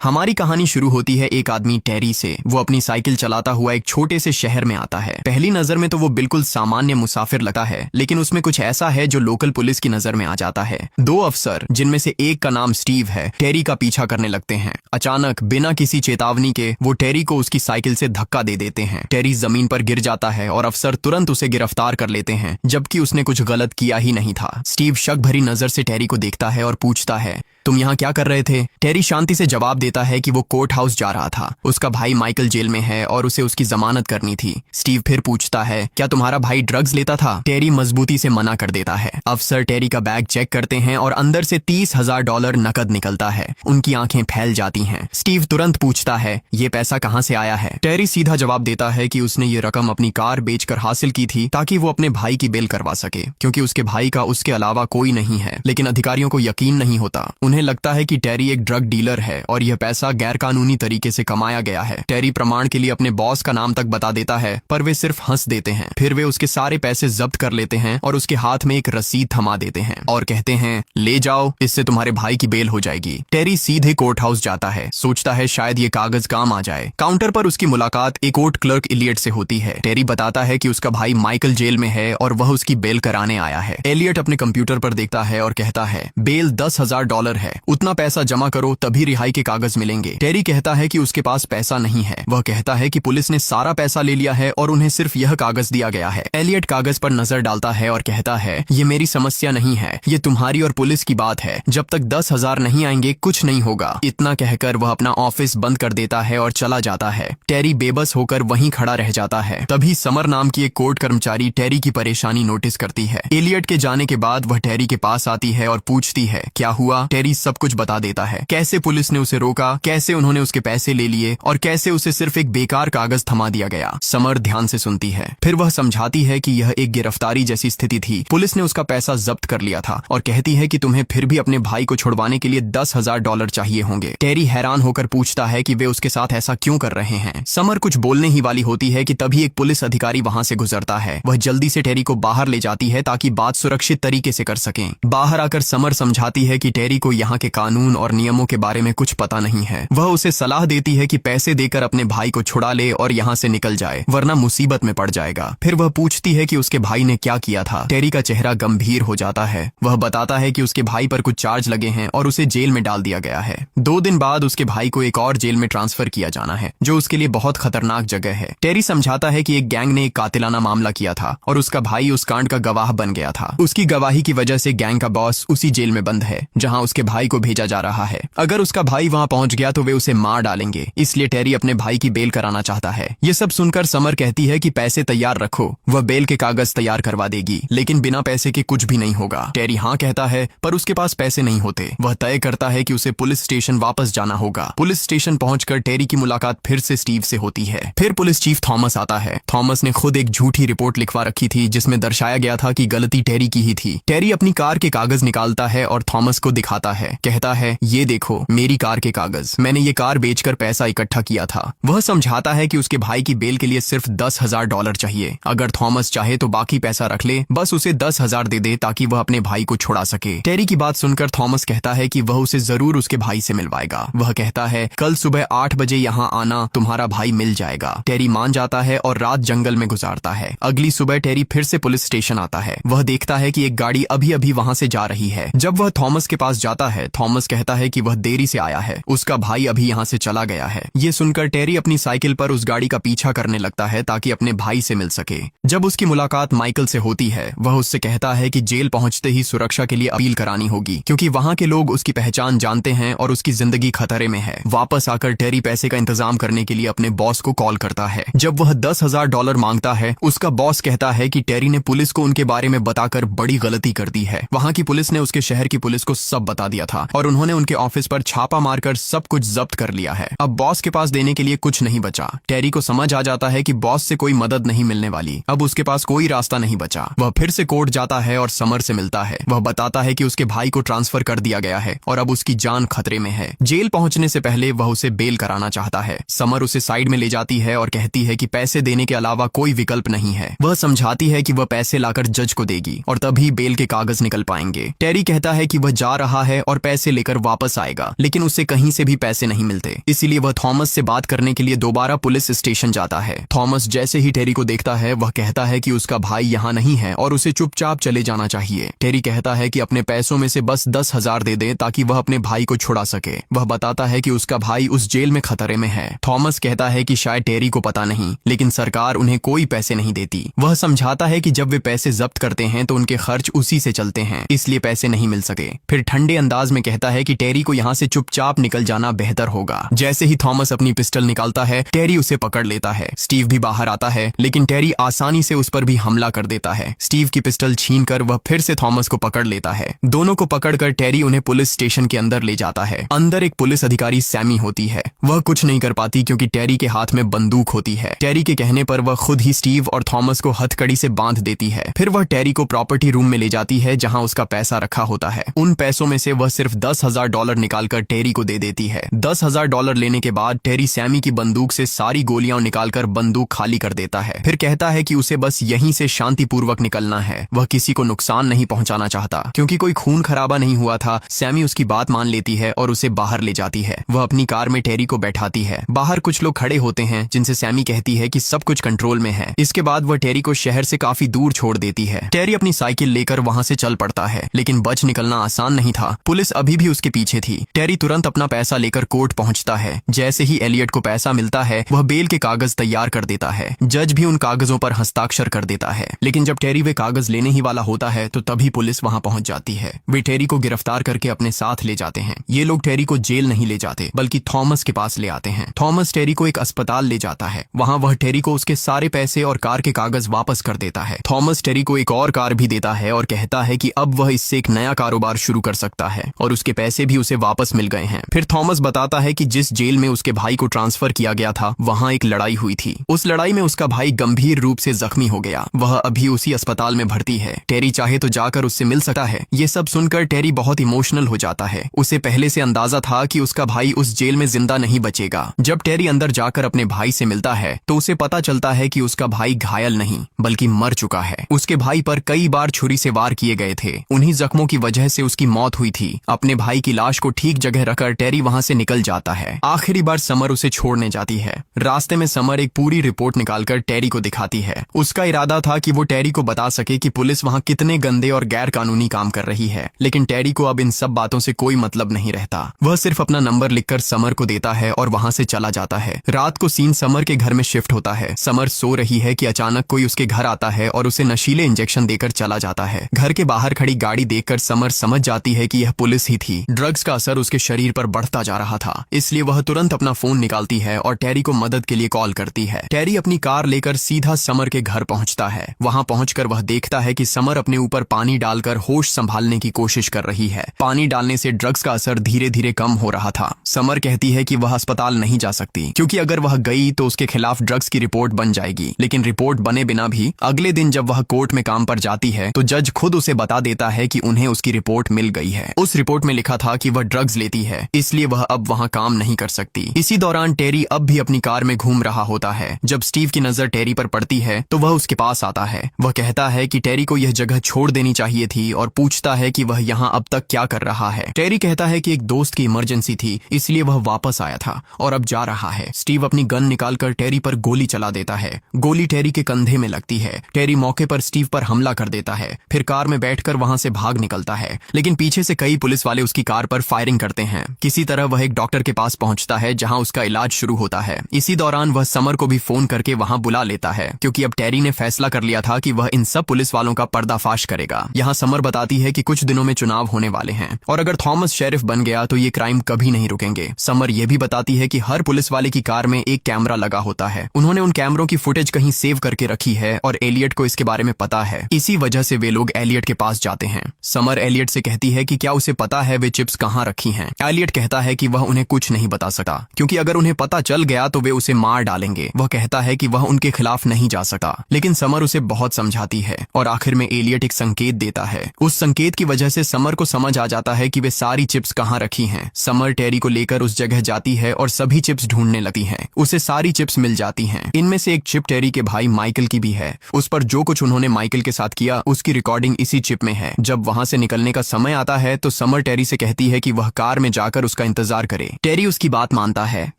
हमारी कहानी शुरू होती है एक आदमी टेरी से। वो अपनी साइकिल चलाता हुआ एक छोटे से शहर में आता है। पहली नजर में तो वो बिल्कुल सामान्य मुसाफिर लगता है, लेकिन उसमें कुछ ऐसा है जो लोकल पुलिस की नजर में आ जाता है। दो अफसर, जिनमें से एक का नाम स्टीव है, टेरी का पीछा करने लगते हैं। अचानक बिना किसी चेतावनी के वो टेरी को उसकी साइकिल से धक्का दे देते हैं। टेरी जमीन पर गिर जाता है और अफसर तुरंत उसे गिरफ्तार कर लेते हैं, जबकि उसने कुछ गलत किया ही नहीं था। स्टीव शक भरी नजर से टेरी को देखता है और पूछता है, तुम यहाँ क्या कर रहे थे? टेरी शांति से जवाब देता है कि वो कोर्ट हाउस जा रहा था। उसका भाई माइकल जेल में है और उसे उसकी जमानत करनी थी। स्टीव फिर पूछता है, क्या तुम्हारा भाई ड्रग्स लेता था? टेरी मजबूती से मना कर देता है। अफसर टेरी का बैग चेक करते हैं और अंदर से $30,000 नकद निकलता है। उनकी आंखें फैल जाती हैं। स्टीव तुरंत पूछता है, ये पैसा कहाँ से आया है? टेरी सीधा जवाब देता है कि उसने ये रकम अपनी कार बेचकर हासिल की थी, ताकि वो अपने भाई की बेल करवा सके, क्योंकि उसके भाई का उसके अलावा कोई नहीं है। लेकिन अधिकारियों को यकीन नहीं होता। उन्हें लगता है कि टेरी एक ड्रग डीलर है और यह पैसा गैरकानूनी तरीके से कमाया गया है। टेरी प्रमाण के लिए अपने बॉस का नाम तक बता देता है, पर वे सिर्फ हंस देते हैं। फिर वे उसके सारे पैसे जब्त कर लेते हैं और उसके हाथ में एक रसीद थमा देते हैं और कहते हैं, ले जाओ, इससे तुम्हारे भाई की बेल हो जाएगी। टेरी सीधे कोर्ट हाउस जाता है। सोचता है शायद ये कागज काम आ जाए। काउंटर पर उसकी मुलाकात एक कोर्ट क्लर्क एलियट से होती है। टेरी बताता है कि उसका भाई माइकल जेल में है और वह उसकी बेल कराने आया है। एलियट अपने कंप्यूटर पर देखता है और कहता है, बेल $10,000 है, उतना पैसा जमा करो तभी रिहाई के कागज मिलेंगे। टेरी कहता है कि उसके पास पैसा नहीं है। वह कहता है कि पुलिस ने सारा पैसा ले लिया है और उन्हें सिर्फ यह कागज दिया गया है। एलियट कागज पर नजर डालता है और कहता है, ये मेरी समस्या नहीं है, ये तुम्हारी और पुलिस की बात है। जब तक 10,000 नहीं आएंगे कुछ नहीं होगा। इतना कहकर वह अपना ऑफिस बंद कर देता है और चला जाता है। टेरी बेबस होकर वहीं खड़ा रह जाता है। तभी समर नाम की एक कोर्ट कर्मचारी टेरी की परेशानी नोटिस करती है। एलियट के जाने के बाद वह टेरी के पास आती है और पूछती है, क्या हुआ? टेरी सब कुछ बता देता है, कैसे पुलिस ने उसे रोका, कैसे उन्होंने उसके पैसे ले लिए और कैसे उसे सिर्फ एक बेकार कागज थमा दिया गया। समर ध्यान से सुनती है। फिर वह समझाती है कि यह एक गिरफ्तारी जैसी स्थिति थी। पुलिस ने उसका पैसा जब्त कर लिया था और कहती है कि तुम्हें फिर भी अपने भाई को छुड़वाने के लिए $10,000 चाहिए होंगे। टेरी हैरान होकर पूछता है कि वे उसके साथ ऐसा क्यों कर रहे हैं। समर कुछ बोलने ही वाली होती है कि तभी एक पुलिस अधिकारी वहां से गुजरता है। वह जल्दी से टेरी को बाहर ले जाती है ताकि बात सुरक्षित तरीके से कर सकें। बाहर आकर समर समझाती है कि टेरी को यहाँ के कानून और नियमों के बारे में कुछ पता नहीं है। वह उसे सलाह देती है कि पैसे देकर अपने भाई को छुड़ा ले और यहाँ से निकल जाए, वरना मुसीबत में पड़ जाएगा। फिर वह पूछती है कि उसके भाई ने क्या किया था। टेरी का चेहरा गंभीर हो जाता है। वह बताता है कि उसके भाई पर कुछ चार्ज लगे हैं और उसे जेल में डाल दिया गया है। 2 दिन बाद उसके भाई को एक और जेल में ट्रांसफर किया जाना है, जो उसके लिए बहुत खतरनाक जगह है। टेरी समझाता है कि एक गैंग ने एक कातिलाना मामला किया था और उसका भाई उस कांड का गवाह बन गया था। उसकी गवाही की वजह से गैंग का बॉस उसी जेल में बंद है जहाँ उसके भाई को भेजा जा रहा है। अगर उसका भाई वहां पहुंच गया तो वे उसे मार डालेंगे, इसलिए टेरी अपने भाई की बेल कराना चाहता है। ये सब सुनकर समर कहती है कि पैसे तैयार रखो, वह बेल के कागज तैयार करवा देगी, लेकिन बिना पैसे के कुछ भी नहीं होगा। टेरी हाँ कहता है, पर उसके पास पैसे नहीं होते। वह तय करता है कि उसे पुलिस स्टेशन वापस जाना होगा। पुलिस स्टेशन पहुंचकर टेरी की मुलाकात फिर से स्टीव से होती है। फिर पुलिस चीफ थॉमस आता है। थॉमस ने खुद एक झूठी रिपोर्ट लिखवा रखी थी, जिसमें दर्शाया गया था कि गलती टेरी की ही थी। टेरी अपनी कार के कागज निकालता है और थॉमस को दिखाता है। कहता है, ये देखो मेरी कार के कागज, मैंने ये कार बेचकर पैसा इकट्ठा किया था। वह समझाता है कि उसके भाई की बेल के लिए सिर्फ $10,000 चाहिए। अगर थॉमस चाहे तो बाकी पैसा रख ले, बस उसे 10,000 दे दे ताकि वह अपने भाई को छुड़ा सके। टेरी की बात सुनकर थॉमस कहता है कि वह उसे जरूर उसके भाई से मिलवाएगा। वह कहता है, कल सुबह 8 बजे यहाँ आना, तुम्हारा भाई मिल जाएगा। टेरी मान जाता है और रात जंगल में गुजारता है। अगली सुबह टेरी फिर से पुलिस स्टेशन आता है। वह देखता है कि एक गाड़ी अभी अभी वहां से जा रही है। जब वह थॉमस के पास जाता है, थॉमस कहता है कि वह देरी से आया है, उसका भाई अभी यहाँ से चला गया है। ये सुनकर टेरी अपनी साइकिल पर उस गाड़ी का पीछा करने लगता है ताकि अपने भाई से मिल सके। जब उसकी मुलाकात माइकल से होती है, वह उससे कहता है कि जेल पहुंचते ही सुरक्षा के लिए अपील करानी होगी, क्योंकि वहां के लोग उसकी पहचान जानते हैं और उसकी जिंदगी खतरे में है। वापस आकर टेरी पैसे का इंतजाम करने के लिए अपने बॉस को कॉल करता है। जब वह $10,000 मांगता है, उसका बॉस कहता है कि टेरी ने पुलिस को उनके बारे में बताकर बड़ी गलती कर दी है। वहां की पुलिस ने उसके शहर की पुलिस को सब बता दिया था और उन्होंने उनके ऑफिस पर छापा मारकर सब कुछ जब्त कर लिया है। अब बॉस के पास देने के लिए कुछ नहीं बचा। टेरी को समझ आ जाता है कि बॉस से कोई मदद नहीं मिलने वाली। अब उसके पास कोई रास्ता नहीं बचा। वह फिर से कोर्ट जाता है और समर से मिलता है। वह बताता है कि उसके भाई को ट्रांसफर कर दिया गया है और अब उसकी जान खतरे में है। जेल पहुंचने से पहले वह उसे बेल कराना चाहता है। समर उसे साइड में ले जाती है और कहती है कि पैसे देने के अलावा कोई विकल्प नहीं है। वह समझाती है कि वह पैसे लाकर जज को देगी और तभी बेल के कागज निकल पाएंगे। टेरी कहता है कि वह जा रहा है और पैसे लेकर वापस आएगा, लेकिन उसे कहीं से भी पैसे नहीं मिलते। इसीलिए वह थॉमस से बात करने के लिए दोबारा पुलिस स्टेशन जाता है। थॉमस जैसे ही टेरी को देखता है वह कहता है कि उसका भाई यहाँ नहीं है और उसे चुपचाप चले जाना चाहिए। टेरी कहता है कि अपने पैसों में से बस 10,000 दे दे ताकि वह अपने भाई को छुड़ा सके। वह बताता है कि उसका भाई उस जेल में खतरे में है। थॉमस कहता है कि शायद टेरी को पता नहीं, लेकिन सरकार उन्हें कोई पैसे नहीं देती। वह समझाता है कि जब वे पैसे जब्त करते हैं तो उनके खर्च उसी से चलते हैं, इसलिए पैसे नहीं मिल सके। फिर ठंडे अंदाज में कहता है कि टेरी को यहाँ से चुपचाप निकल जाना बेहतर होगा। जैसे ही थॉमस अपनी पिस्टल निकालता है, टेरी उसे पकड़ लेता है। स्टीव भी बाहर आता है, लेकिन टेरी आसानी से उस पर भी हमला कर देता है। स्टीव की पिस्टल छीनकर वह फिर से थॉमस को पकड़ लेता है। दोनों को पकड़कर टेरी उन्हें पुलिस स्टेशन के अंदर ले जाता है। अंदर एक पुलिस अधिकारी सैमी होती है। वह कुछ नहीं कर पाती क्योंकि टेरी के हाथ में बंदूक होती है। टेरी के कहने पर वह खुद ही स्टीव और थॉमस को हथकड़ी से बांध देती है। फिर वह टेरी को प्रॉपर्टी रूम में ले जाती है जहां उसका पैसा रखा होता है। उन पैसों में से वह सिर्फ $10,000 निकालकर टेरी को दे देती है। $10,000 लेने के बाद टेरी सैमी की बंदूक से सारी गोलियां निकालकर बंदूक खाली कर देता है। फिर कहता है कि उसे बस यहीं से शांतिपूर्वक निकलना है। वह किसी को नुकसान नहीं पहुंचाना चाहता। क्योंकि कोई खून खराबा नहीं हुआ था, सैमी उसकी बात मान लेती है और उसे बाहर ले जाती है। वह अपनी कार में टेरी को बैठाती है। बाहर कुछ लोग खड़े होते हैं जिनसे सैमी कहती है कि सब कुछ कंट्रोल में है। इसके बाद वह टेरी को शहर से काफी दूर छोड़ देती है। टेरी अपनी साइकिल लेकर वहां से चल पड़ता है, लेकिन बच निकलना आसान नहीं था। पुलिस अभी भी उसके पीछे थी। टेरी तुरंत अपना पैसा लेकर कोर्ट पहुंचता है। जैसे ही एलियट को पैसा मिलता है, वह बेल के कागज तैयार कर देता है। जज भी उन कागजों पर हस्ताक्षर कर देता है। लेकिन जब टेरी वे कागज लेने ही वाला होता है तो तभी पुलिस वहां पहुंच जाती है। वे टेरी को गिरफ्तार करके अपने साथ ले जाते हैं। ये लोग टेरी को जेल नहीं ले जाते, बल्कि थॉमस के पास ले आते हैं। थॉमस टेरी को एक अस्पताल ले जाता है। वहां वह टेरी को उसके सारे पैसे और कार के कागज वापस कर देता है। थॉमस टेरी को एक और कार भी देता है और कहता है कि अब वह इससे एक नया कारोबार शुरू कर सकता है और उसके पैसे भी उसे वापस मिल गए हैं। फिर थॉमस बताता है कि जिस जेल में उसके भाई को ट्रांसफर किया गया था, वहां एक लड़ाई हुई थी। उस लड़ाई में उसका भाई गंभीर रूप से जख्मी हो गया। वह अभी उसी अस्पताल में भर्ती है। टेरी चाहे तो जाकर उससे मिल सकता है। ये सब सुनकर टेरी बहुत इमोशनल हो जाता है। उसे पहले से अंदाजा था कि उसका भाई उस जेल में जिंदा नहीं बचेगा। जब टेरी अंदर जाकर अपने भाई से मिलता है तो उसे पता चलता है कि उसका भाई घायल नहीं बल्कि मर चुका है। उसके भाई पर कई बार छुरी से वार किए गए थे। उन्हीं जख्मों की वजह से उसकी मौत हुई थी। अपने भाई की लाश को ठीक जगह रखकर टेरी वहां से निकल जाता है। आखिरी बार समर उसे छोड़ने जाती है। रास्ते में समर एक पूरी रिपोर्ट निकालकर टेरी को दिखाती है। उसका इरादा था कि वो टेरी को बता सके कि पुलिस वहां कितने गंदे और गैर कानूनी काम कर रही है। लेकिन टेरी को अब इन सब बातों से कोई मतलब नहीं रहता। वह सिर्फ अपना नंबर लिखकर समर को देता है और वहां से चला जाता है। रात को सीन समर के घर में शिफ्ट होता है। समर सो रही है कि अचानक कोई उसके घर आता है और उसे नशीले इंजेक्शन देकर चला जाता है। घर के बाहर खड़ी गाड़ी देखकर समर समझ जाती है कि यह पुलिस ही थी। ड्रग्स का असर उसके शरीर पर बढ़ता जा रहा था, इसलिए वह तुरंत अपना फोन निकालती है और टेरी को मदद के लिए कॉल करती है। टेरी अपनी कार लेकर सीधा समर के घर पहुंचता है। वहां पहुंचकर वह देखता है कि समर अपने ऊपर पानी डालकर होश संभालने की कोशिश कर रही है। पानी डालने से ड्रग्स का असर धीरे धीरे कम हो रहा था। समर कहती है कि वह अस्पताल नहीं जा सकती क्योंकि अगर वह गई तो उसके खिलाफ ड्रग्स की रिपोर्ट बन जाएगी। लेकिन रिपोर्ट बने बिना भी अगले दिन जब वह कोर्ट में काम पर जाती है तो जज खुद उसे बता देता है कि उन्हें उसकी रिपोर्ट मिल गई है। उस रिपोर्ट में लिखा था कि वह ड्रग्स लेती है, इसलिए वह अब वहां काम नहीं कर सकती। इसी दौरान टेरी अब भी अपनी कार में घूम रहा होता है। जब स्टीव की नजर टेरी पर पड़ती है तो वह उसके पास आता है। वह कहता है कि टेरी को यह जगह छोड़ देनी चाहिए थी और पूछता है कि वह यहाँ अब तक क्या कर रहा है। टेरी कहता है कि एक दोस्त की इमरजेंसी थी, इसलिए वह वापस आया था और अब जा रहा है। स्टीव अपनी गन निकालकर टेरी पर गोली चला देता है। गोली टेरी के कंधे में लगती है। टेरी मौके पर स्टीव पर हमला कर देता है। फिर कार में बैठकर वहां से भाग निकलता है, लेकिन पीछे से कई पुलिस वाले उसकी कार पर फायरिंग करते हैं। किसी तरह वह एक डॉक्टर के पास पहुंचता है जहां उसका इलाज शुरू होता है। इसी दौरान वह समर को भी फोन करके वहां बुला लेता है क्योंकि अब टेरी ने फैसला कर लिया था कि वह इन सब पुलिस वालों का पर्दाफाश करेगा। यहाँ समर बताती है कि कुछ दिनों में चुनाव होने वाले हैं और अगर थॉमस शेरिफ बन गया तो ये क्राइम कभी नहीं रुकेंगे। समर यह भी बताती है कि हर पुलिस वाले की कार में एक कैमरा लगा होता है। उन्होंने उन कैमरों की फुटेज कहीं सेव करके रखी है और एलियट को इसके बारे में पता है। इसी वजह से वे लोग एलियट के पास जाते हैं। समर एलियट से कहती है कि क्या उसे पता है वे चिप्स कहाँ रखी हैं। एलियट कहता है कि वह उन्हें कुछ नहीं बता सकता क्योंकि अगर उन्हें पता चल गया तो वे उसे मार डालेंगे। वह कहता है कि वह उनके खिलाफ नहीं जा सकता, लेकिन समर उसे बहुत समझाती है और आखिर में एलियट एक संकेत देता है। उस संकेत की वजह से समर को समझ आ जाता है कि वे सारी चिप्स कहाँ रखी हैं। समर टेरी को लेकर उस जगह जाती है और सभी चिप्स ढूंढने लगती है। उसे सारी चिप्स मिल जाती हैं। इनमें से एक चिप टेरी के भाई माइकल की भी है। उस पर जो कुछ उन्होंने माइकल के साथ किया उसकी रिकॉर्डिंग इसी चिप में है। जब वहां से निकलने का समय आता है तो समर टेरी से कहती है कि वह कार में जाकर उसका इंतजार करे। टेरी उसकी बात मानता है,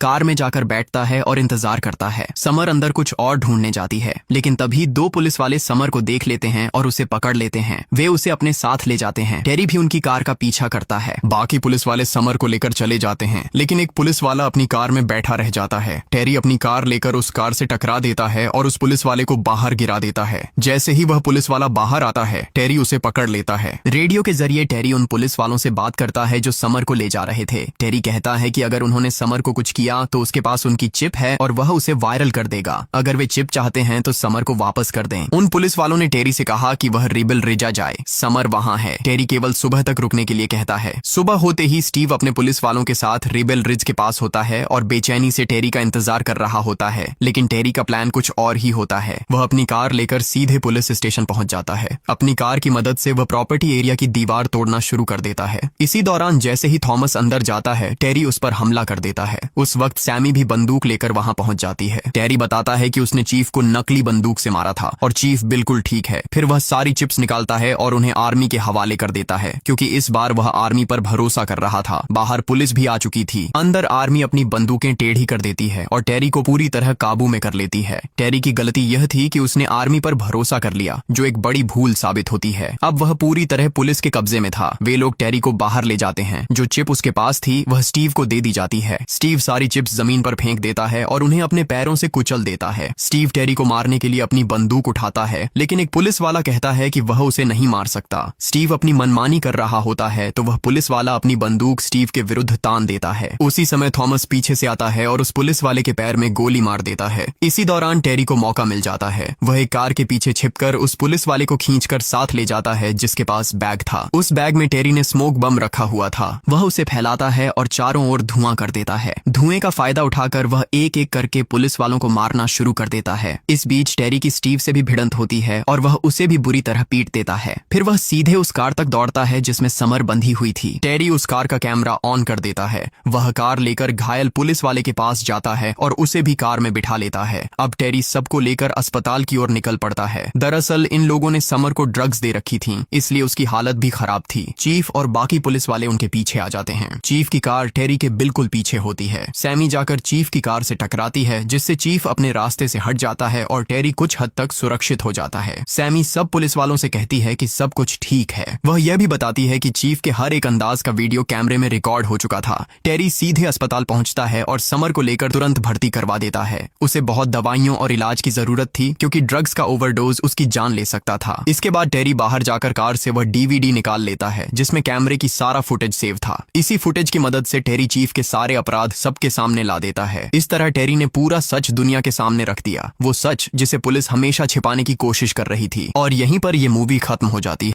कार में जाकर बैठता है और इंतजार करता है। समर अंदर कुछ और ढूंढने जाती है, लेकिन तभी दो पुलिस वाले समर को देख लेते हैं और उसे पकड़ लेते हैं। वे उसे अपने साथ ले जाते हैं। टेरी भी उनकी कार का पीछा करता है। बाकी पुलिस वाले समर को लेकर चले जाते हैं, लेकिन एक पुलिस वाला अपनी कार में बैठा रह जाता है। टेरी अपनी कार लेकर उस कार से टकरा देता है और उस पुलिस वाले को बाहर गिरा देता है। जैसे ही वह पुलिस वाला बाहर आता है, टेरी उसे पकड़ लेता है। रेडियो के जरिए टेरी उन पुलिस वालों से बात करता है जो समर को ले जा रहे थे। टेरी कहता है कि अगर उन्होंने समर को कुछ किया तो उसके पास उनकी चिप है और वह उसे वायरल कर देगा। अगर वे चिप चाहते हैं तो समर को वापस कर दें। उन पुलिस वालों ने टेरी से कहा कि वह रिबल रिजा जाए, समर वहां है। टेरी केवल सुबह तक रुकने के लिए कहता है। सुबह होते ही स्टीव अपने पुलिस वालों के साथ रिबल रिज के पास होता है और बेचैनी से टेरी का इंतजार कर रहा होता है, लेकिन टेरी का प्लान कुछ और ही होता है। वह अपनी कार लेकर सीधे पुलिस स्टेशन पहुंच जाता है। अपनी कार की मदद से वह प्रॉपर्टी एरिया की दीवार तोड़ना शुरू कर देता है। इसी दौरान जैसे ही थॉमस अंदर जाता है, टेरी उस पर हमला कर देता है। उस वक्त सैमी भी बंदूक लेकर वहां पहुंच जाती है। टेरी बताता है कि उसने चीफ को नकली बंदूक से मारा था और चीफ बिल्कुल ठीक है। फिर वह सारी चिप्स निकालता है और उन्हें आर्मी के हवाले कर देता है, क्योंकि इस बार वह आर्मी पर भरोसा कर रहा था। बाहर पुलिस भी आ चुकी थी। अंदर आर्मी अपनी बंदूकें टेढ़ी कर देती है और टेरी को पूरी तरह काबू में कर लेती है। टेरी की गलती यह थी कि उसने आर्मी पर भरोसा कर लिया, जो एक बड़ी भूल साबित होती है। अब वह पूरी तरह पुलिस के कब्जे में था। वे लोग टेरी को बाहर ले जाते हैं। जो चिप उसके पास थी वह स्टीव को दे दी जाती है। स्टीव सारी चिप्स जमीन पर फेंक देता है और उन्हें अपने पैरों से कुचल देता है। स्टीव टेरी को मारने के लिए अपनी बंदूक उठाता है, लेकिन एक पुलिस वाला कहता है कि वह उसे नहीं मार सकता। स्टीव अपनी मनमानी कर रहा होता है तो वह पुलिस वाला अपनी बंदूक स्टीव के विरुद्ध तान देता है। उसी समय थॉमस पीछे से आता है और उस पुलिस वाले के पैर में गोली मार देता है। इसी दौरान टेरी को मौका मिल जाता है। वह एक कार के पीछे छिपकर उस पुलिस वाले को खींचकर साथ ले जाता है जिसके पास बैग था। उस बैग में टेरी ने स्मोक बम रखा हुआ था। वह उसे फैलाता है और चारों ओर धुआं कर देता है। धुएं का फायदा उठाकर वह एक एक करके पुलिस वालों को मारना शुरू कर देता है। इस बीच टेरी की स्टीव से भी भिड़ंत होती है और वह उसे भी बुरी तरह पीट देता है। फिर वह सीधे उस कार तक दौड़ता है जिसमें समर बंधी हुई थी। टेरी उस कार का कैमरा ऑन कर देता है। वह कार लेकर घायल पुलिस वाले के पास जाता है और उसे भी कार में बिठा लेता है। अब टेरी सबको लेकर अस्पताल की ओर निकल पड़ता है। दरअसल इन लोगों ने समर को ड्रग्स दे रखी थी, इसलिए उसकी हालत भी खराब थी। चीफ और बाकी पुलिस वाले उनके पीछे आ जाते हैं। चीफ की कार टेरी के बिल्कुल पीछे होती है। सैमी जाकर चीफ की कार से टकराती है, जिससे चीफ अपने रास्ते से हट जाता है और टेरी कुछ हद तक सुरक्षित हो जाता है। सैमी सब पुलिस वालों से कहती है कि सब कुछ ठीक है। वह यह भी बताती है कि चीफ के हर एक अंदाज का वीडियो कैमरे में रिकॉर्ड हो चुका था। टेरी सीधे अस्पताल पहुंचता है और समर को लेकर तुरंत भर्ती करवा देता है। उसे बहुत दवाइयों और इलाज की जरूरत थी, क्योंकि ड्रग्स का ओवरडोज उसकी जान ले सकता था। इसके बाद टेरी बाहर जाकर कार से वह डीवीडी निकाल लेता है जिसमें कैमरे की सारा फुटेज सेव था। इसी फुटेज की मदद से टेरी चीफ के सारे अपराध सबके सामने ला देता है। इस तरह टेरी ने पूरा सच दुनिया के सामने रख दिया, वो सच जिसे पुलिस हमेशा छिपाने की कोशिश कर रही थी। और यहीं पर यह मूवी खत्म हो जाती है।